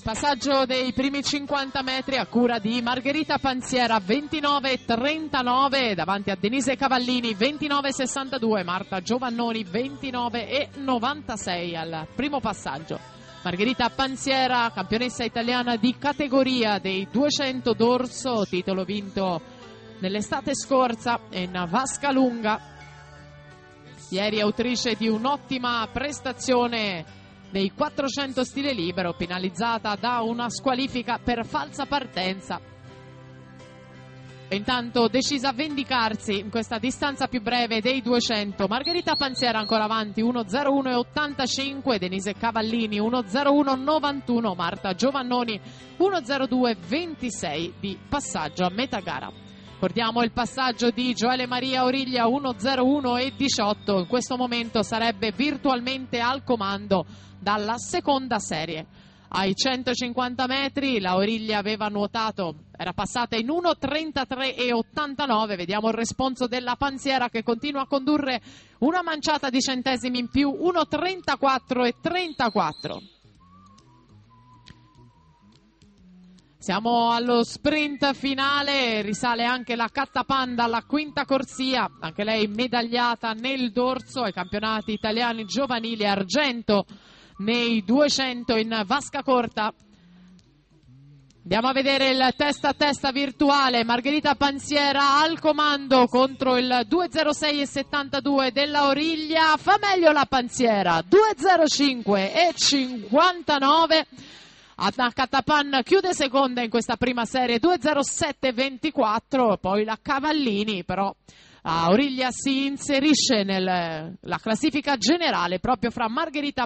Passaggio dei primi 50 metri a cura di Margherita Panziera, 29,39 davanti a Denise Cavallini, 29,62, Marta Giovannoni 29,96 al primo passaggio. Margherita Panziera, campionessa italiana di categoria dei 200 d'orso, titolo vinto nell'estate scorsa in vasca lunga. Ieri autrice di un'ottima prestazione nei 400 stile libero, penalizzata da una squalifica per falsa partenza. E intanto decisa a vendicarsi in questa distanza più breve dei 200. Margherita Panziera ancora avanti, 1:01,85, Denise Cavallini 1:01,91, Marta Giovannoni 1:02,26 di passaggio a metà gara. Ricordiamo il passaggio di Gioele Maria Origlia, 1:01,18, in questo momento sarebbe virtualmente al comando dalla seconda serie. Ai 150 metri la Origlia aveva nuotato, era passata in 1:33,89, vediamo il responso della Panziera che continua a condurre una manciata di centesimi in più, 1:34,34. Siamo allo sprint finale, risale anche la Cattapanda alla quinta corsia, anche lei medagliata nel dorso ai campionati italiani giovanili, argento nei 200 in vasca corta. Andiamo a vedere il testa a testa virtuale, Margherita Panziera al comando contro il 2:06,72 della Origlia, fa meglio la Panziera, 2:05,59. Anna Catapan chiude seconda in questa prima serie, 2:07,24, poi la Cavallini, però Origlia si inserisce nella classifica generale proprio fra Margherita